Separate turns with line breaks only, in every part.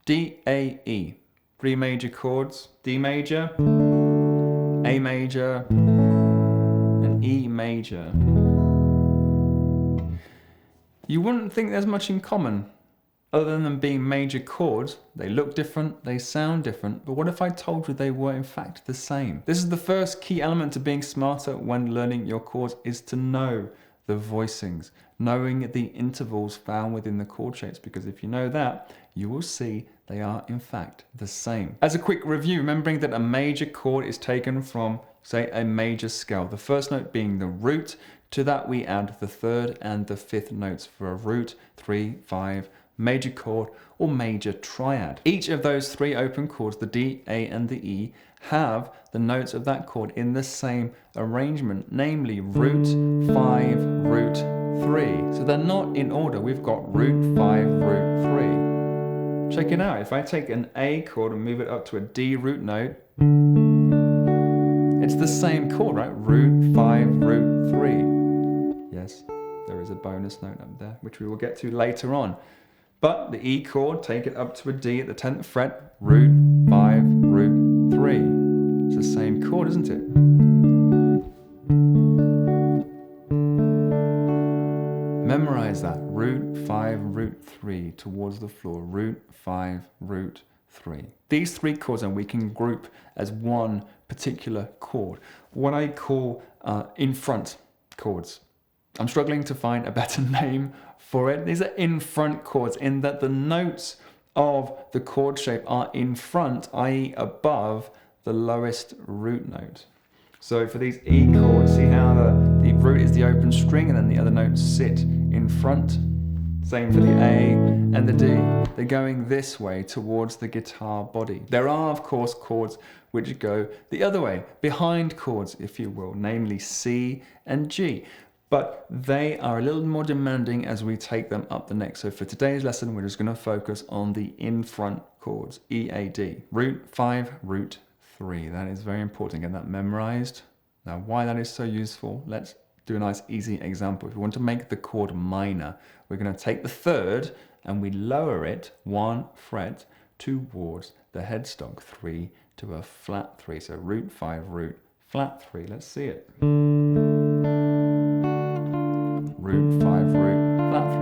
D, A, E. 3 major chords, D major, A major, and E major. You wouldn't think there's much in common. Other than them being major chords, they look different, they sound different, but what if I told you they were in fact the same? This is the first key element to being smarter when learning your chords, is to know the voicings, knowing the intervals found within the chord shapes, because if you know that, you will see they are in fact the same. As a quick review, remembering that a major chord is taken from, say, a major scale, the first note being the root. To that we add the third and the fifth notes for a root, 3, 5, major chord or major triad. Each of those 3 open chords, the D, A and the E, have the notes of that chord in the same arrangement, namely root, 5, root, 3. So they're not in order. We've got root, 5, root, 3. Check it out. If I take an A chord and move it up to a D root note, it's the same chord, right? Root, 5, root, 3. Yes, there is a bonus note up there, which we will get to later on. But the E chord, take it up to a D at the 10th fret, root, 5, root, 3. It's the same chord, isn't it? Memorize that, root, 5, root, 3, towards the floor, root, 5, root, 3. These 3 chords, and we can group as one particular chord, what I call in front chords. I'm struggling to find a better name for it. These are in front chords, in that the notes of the chord shape are in front, i.e. above the lowest root note. So for these E chords, see how the root is the open string and then the other notes sit in front? Same for the A and the D. They're going this way towards the guitar body. There are, of course, chords which go the other way, behind chords, if you will, namely C and G. But they are a little more demanding as we take them up the neck. So for today's lesson, we're just going to focus on the in-front chords, E, A, D. Root, 5, root, 3. That is very important. Get that memorized. Now, why that is so useful, let's do a nice easy example. If we want to make the chord minor, we're going to take the third and we lower it 1 fret towards the headstock, 3 to a flat 3. So root, 5, root, flat 3. Let's see it. Root, 5, root, flat 3.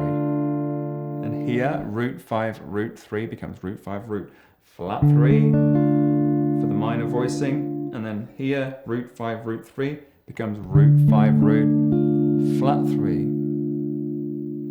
And here, root, 5, root, 3 becomes root, 5, root, flat 3 for the minor voicing. And then here, root, 5, root, 3 becomes root, 5, root, flat 3.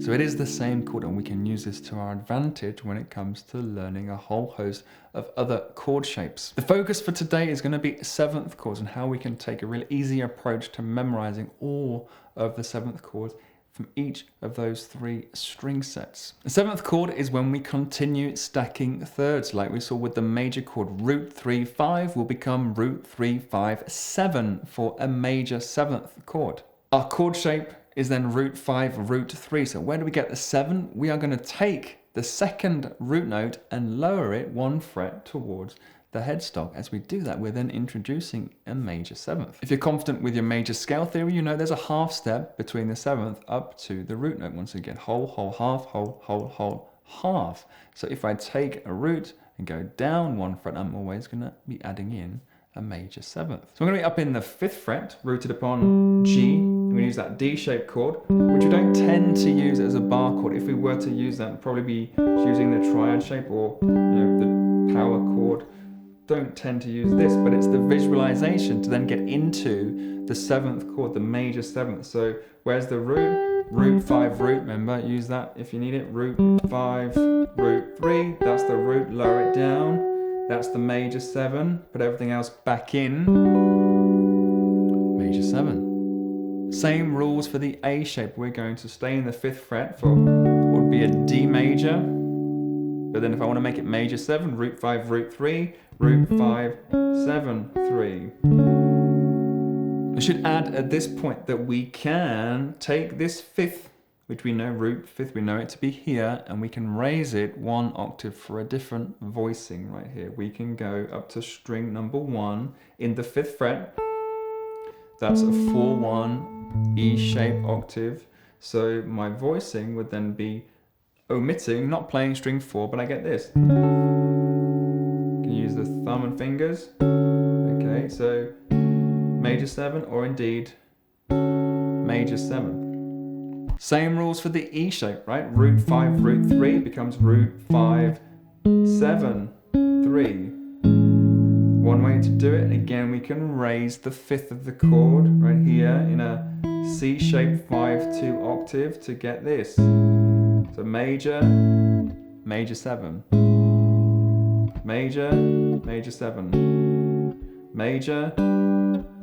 So it is the same chord, and we can use this to our advantage when it comes to learning a whole host of other chord shapes. The focus for today is going to be 7th chords and how we can take a real easy approach to memorizing all of the 7th chords from each of those 3 string sets. The 7th chord is when we continue stacking thirds, like we saw with the major chord. Root, 3, 5 will become root, 3, 5, 7 for a major 7th chord. Our chord shape is then root, 5, root, 3. So where do we get the 7? We are going to take the 2nd root note and lower it 1 fret towards the headstock. As we do that, we're then introducing a major 7th. If you're confident with your major scale theory, you know there's a half step between the 7th up to the root note. Once again, whole, whole, half, whole, whole, whole, half. So if I take a root and go down 1 fret, I'm always going to be adding in a major 7th. So I'm going to be up in the 5th fret, rooted upon G. I'm going to use that D-shaped chord, which we don't tend to use as a bar chord. If we were to use that, it'd probably be using the triad shape or the power chord. Don't tend to use this, but it's the visualization to then get into the 7th chord, the major 7th. So where's the root? Root, 5, root. Remember, use that if you need it. Root, 5, root, 3. That's the root. Lower it down. That's the major 7. Put everything else back in. Major 7. Same rules for the A shape. We're going to stay in the 5th fret for what would be a D major. But then if I want to make it major 7, root, 5, root, 3, root, 5, 7, 3. I should add at this point that we can take this 5th, which we know, root 5th, we know it to be here, and we can raise it 1 octave for a different voicing right here. We can go up to string number 1 in the 5th fret. That's a 4-1 E-shape octave. So my voicing would then be omitting, not playing string 4, but I get this. thumb and fingers. Okay, so major 7 or indeed major 7. Same rules for the E shape, right? Root 5, root 3 becomes root 5, 7, 3. One way to do it, again, we can raise the 5th of the chord right here in a C-shaped 5-2 octave to get this. So major, major 7. Major, major 7. Major,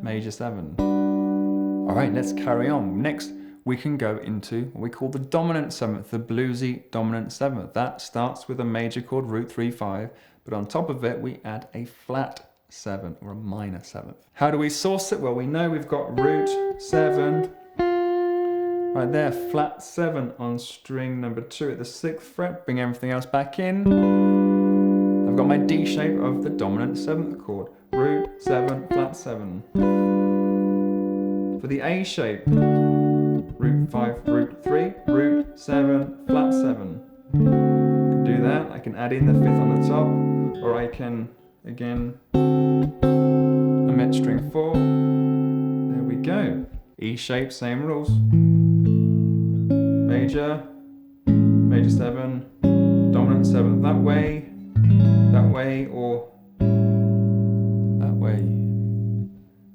major 7. All right, let's carry on. Next, we can go into what we call the dominant 7th, the bluesy dominant 7th. That starts with a major chord, root 3, 5, but on top of it, we add a flat 7 or a minor 7th. How do we source it? Well, we know we've got root 7 right there, flat 7 on string number 2 at the 6th fret. Bring everything else back in. I've got my D shape of the dominant 7th chord, root 7, flat 7. For the A shape, root 5, root 3, root 7, flat 7. I can do that. I can add in the 5th on the top, or I can, again, omit string 4. There we go. E shape, same rules. Major, major 7, dominant 7th that way, or that way.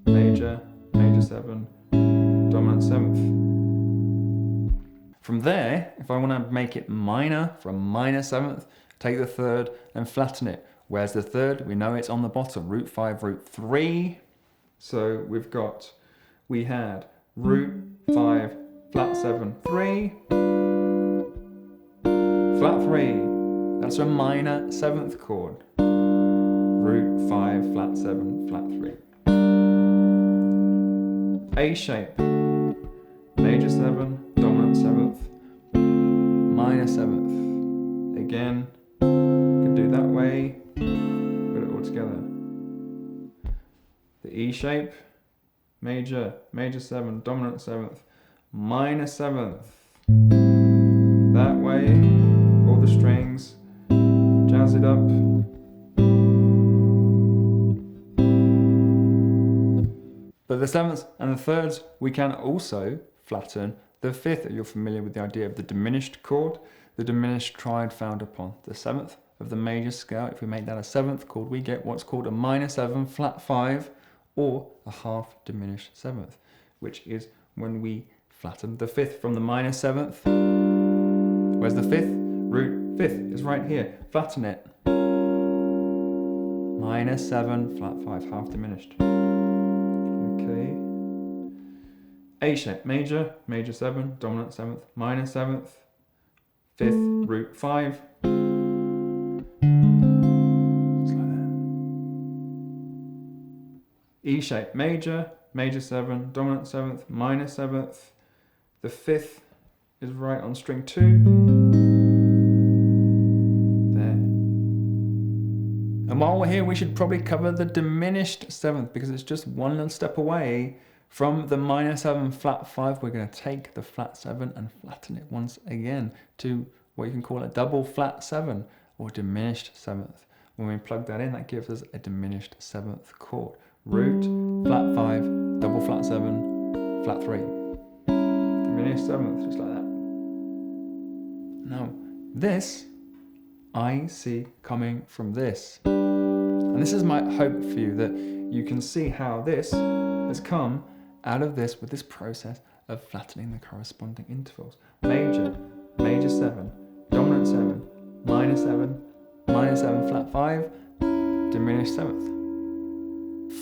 Major, major 7, dominant 7th. From there, if I want to make it minor for a minor 7th, take the 3rd and flatten it. Where's the 3rd? We know it's on the bottom, root 5, root 3. So we had root 5, flat 7, 3, flat 3. That's a minor 7th chord. Root 5, flat 7, flat 3. A shape, major 7, dominant 7th, minor 7th. Again, could do that way, put it all together. The E shape, major, major 7, dominant 7th, minor 7th. That way, all the strings, jazz it up. But the 7th and the 3rds, we can also flatten the 5th. You're familiar with the idea of the diminished chord, the diminished triad found upon the 7th of the major scale. If we make that a 7th chord, we get what's called a minor 7, flat 5, or a half diminished 7th, which is when we flatten the 5th from the minor 7th. Where's the 5th? Root 5th is right here. Flatten it. Minor 7, flat 5, half diminished. Okay. A shape, major, major 7, dominant 7th, minor 7th, 5th, root 5. Just like that. E shape, major, major 7, dominant 7th, minor 7th. The 5th is right on string 2. There. And while we're here, we should probably cover the diminished 7th because it's just one little step away from the minor 7, flat 5. We're going to take the flat 7 and flatten it once again to what you can call a double flat 7 or diminished 7th. When we plug that in, that gives us a diminished 7th chord. Root, flat 5, double flat 7, flat 3. Diminished 7th, just like that. Now, this I see coming from this. And this is my hope for you, that you can see how this has come out of this with this process of flattening the corresponding intervals. Major, major 7, dominant 7, minor 7, minor 7, flat 5, diminished 7th.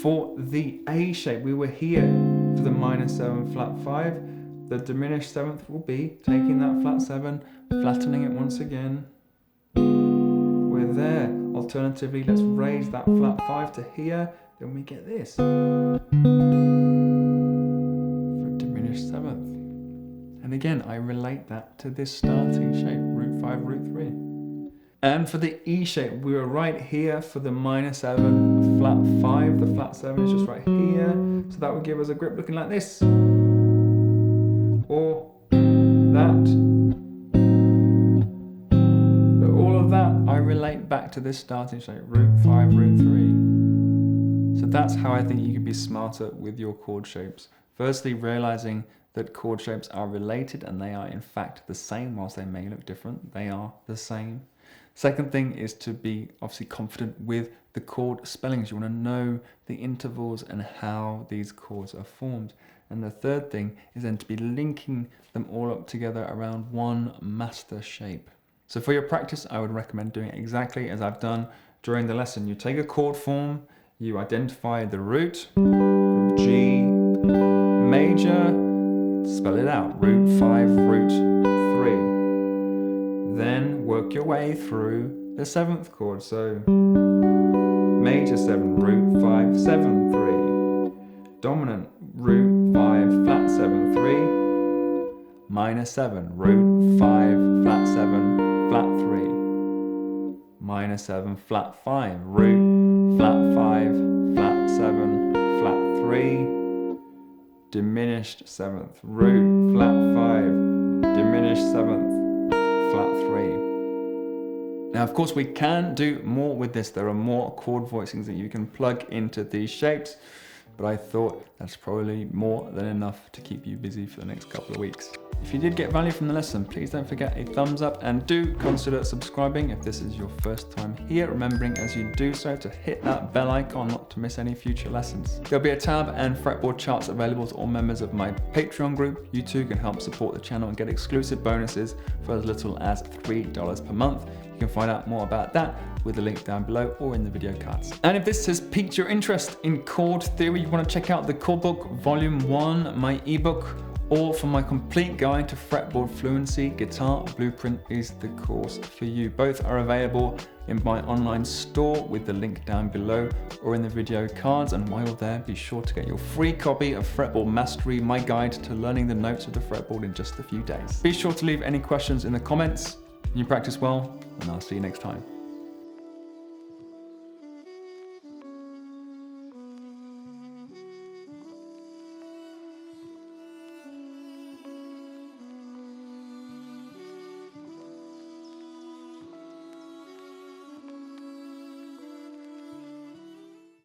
For the A shape, we were here for the minor 7, flat 5. The diminished 7th will be taking that flat 7, flattening it once again. We're there. Alternatively, let's raise that flat 5 to here, then we get this. For diminished 7th. And again, I relate that to this starting shape, root 5, root 3. And for the E shape, we were right here for the minor 7, flat 5. The flat 7 is just right here. So that would give us a grip looking like this. Or that. But all of that I relate back to this starting shape, root 5, root 3. So that's how I think you can be smarter with your chord shapes. Firstly, realizing that chord shapes are related and they are in fact the same. Whilst they may look different, they are the same. Second thing is to be obviously confident with the chord spellings. You want to know the intervals and how these chords are formed. And the third thing is then to be linking them all up together around one master shape. So for your practice, I would recommend doing exactly as I've done during the lesson. You take a chord form, you identify the root, G major, spell it out, root 5, root 3. Then work your way through the 7th chord. So major 7, root 5, 7, 3. Dominant, root 5, flat 7, 3. Minor 7, root 5, flat 7, flat 3. Minor 7, flat 5, root, flat 5, flat 7, flat 3. Diminished 7th, root, flat 5, diminished 7th, flat 3. Now, of course, we can do more with this. There are more chord voicings that you can plug into these shapes, but I thought that's probably more than enough to keep you busy for the next couple of weeks. If you did get value from the lesson, please don't forget a thumbs up and do consider subscribing if this is your first time here. Remembering as you do so to hit that bell icon not to miss any future lessons. There'll be a tab and fretboard charts available to all members of my Patreon group. You too can help support the channel and get exclusive bonuses for as little as $3 per month. You can find out more about that with the link down below or in the video cards. And if this has piqued your interest in chord theory, you want to check out the Chord Book Volume 1, my ebook, or for my complete guide to fretboard fluency, Guitar Blueprint is the course for you. Both are available in my online store with the link down below or in the video cards. And while you're there, be sure to get your free copy of Fretboard Mastery, my guide to learning the notes of the fretboard in just a few days. Be sure to leave any questions in the comments. You practice well, and I'll see you next time.